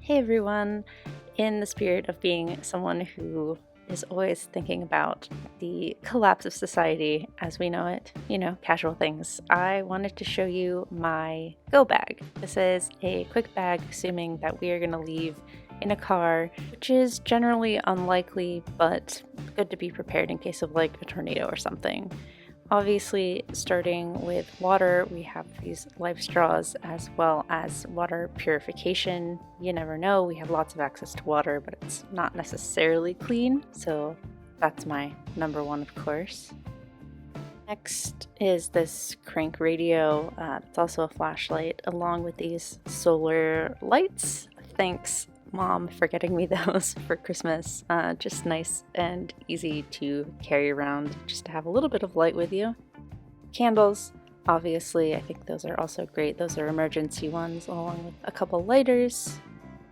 Hey everyone! In the spirit of being someone who is always thinking about the collapse of society as we know it, casual things, I wanted to show you my go bag. This is a quick bag, assuming that we are going to leave in a car, which is generally unlikely, but good to be prepared in case of like a tornado or something. Obviously, starting with water, we have these life straws as well as water purification. You never know, we have lots of access to water, but it's not necessarily clean, so that's my number one, of course. Next is this crank radio. It's also a flashlight, along with these solar lights. Thanks, Mom, for getting me those for Christmas. Just nice and easy to carry around, just to have a little bit of light with you. Candles, obviously, I think those are also great. Those are emergency ones, along with a couple lighters.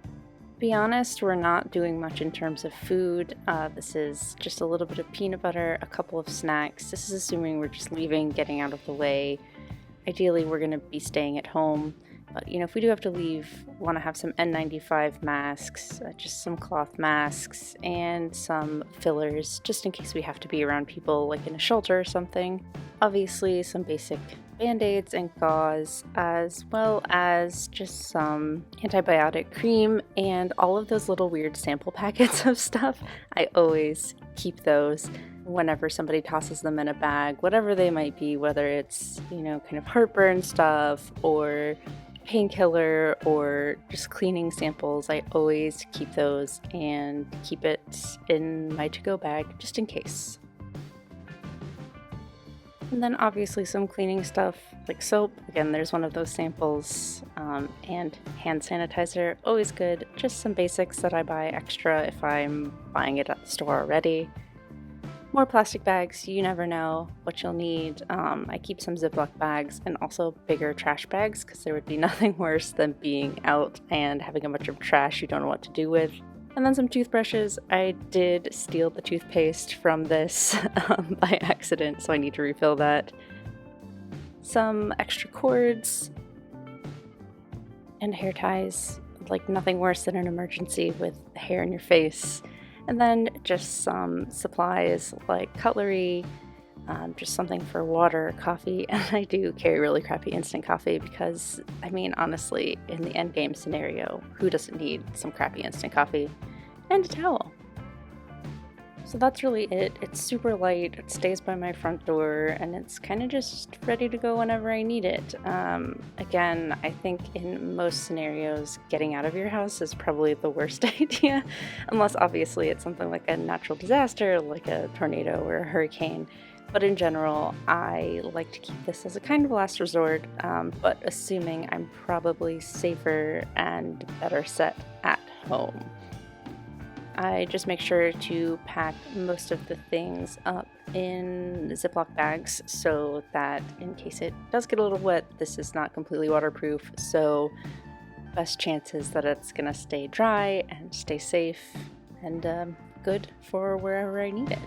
To be honest, we're not doing much in terms of food. This is just a little bit of peanut butter, a couple of snacks. This is assuming we're just leaving, getting out of the way. Ideally, we're going to be staying at home. But, if we do have to leave, we want to have some N95 masks, just some cloth masks, and some fillers, just in case we have to be around people, like in a shelter or something. Obviously, some basic Band-Aids and gauze, as well as just some antibiotic cream, and all of those little weird sample packets of stuff. I always keep those whenever somebody tosses them in a bag, whatever they might be, whether it's, kind of heartburn stuff, or painkiller, or just cleaning samples. I always keep those and keep it in my to-go bag just in case. And then obviously some cleaning stuff like soap. Again, there's one of those samples, and hand sanitizer, always good. Just some basics that I buy extra if I'm buying it at the store already. More plastic bags, you never know what you'll need. I keep some Ziploc bags and also bigger trash bags, because there would be nothing worse than being out and having a bunch of trash you don't know what to do with. And then some toothbrushes. I did steal the toothpaste from this by accident, so I need to refill that. Some extra cords and hair ties, like nothing worse than an emergency with hair in your face. And then just some supplies like cutlery, just something for water, coffee, and I do carry really crappy instant coffee because, honestly, in the endgame scenario, who doesn't need some crappy instant coffee? And a towel. So that's really it. It's super light, it stays by my front door, and it's kind of just ready to go whenever I need it. Again, I think in most scenarios, getting out of your house is probably the worst idea, unless obviously it's something like a natural disaster, like a tornado or a hurricane. But in general, I like to keep this as a kind of last resort, but assuming I'm probably safer and better set at home. I just make sure to pack most of the things up in Ziploc bags so that in case it does get a little wet, this is not completely waterproof, so best chances that it's going to stay dry and stay safe and good for wherever I need it.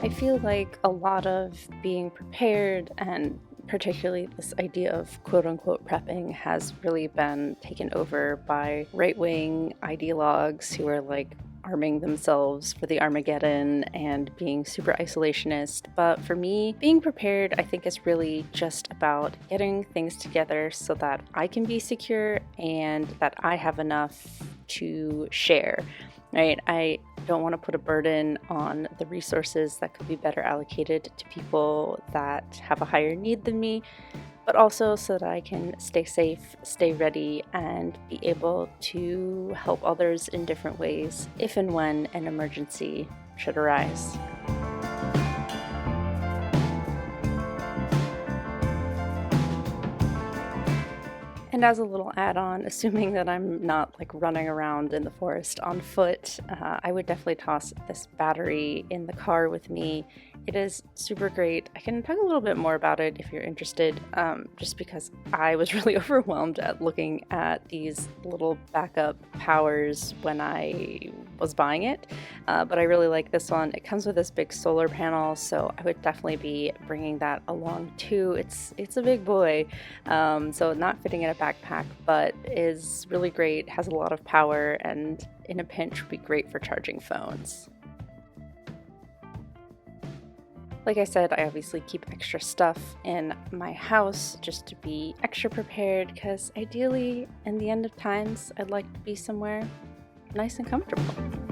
I feel like a lot of being prepared, and particularly this idea of quote-unquote prepping, has really been taken over by right-wing ideologues who are like arming themselves for the Armageddon and being super isolationist. But for me, being prepared, I think, is really just about getting things together so that I can be secure and that I have enough to share. Right? I don't want to put a burden on the resources that could be better allocated to people that have a higher need than me, but also so that I can stay safe, stay ready, and be able to help others in different ways if and when an emergency should arise. And as a little add-on, assuming that I'm not like running around in the forest on foot, I would definitely toss this battery in the car with me It is super great. I can talk a little bit more about it if you're interested, just because I was really overwhelmed at looking at these little backup powers when I was buying it. But I really like this one. It comes with this big solar panel, so I would definitely be bringing that along too. It's a big boy, so not fitting in a backpack, but is really great, has a lot of power, and in a pinch would be great for charging phones. Like I said, I obviously keep extra stuff in my house just to be extra prepared, because ideally, in the end of times, I'd like to be somewhere nice and comfortable.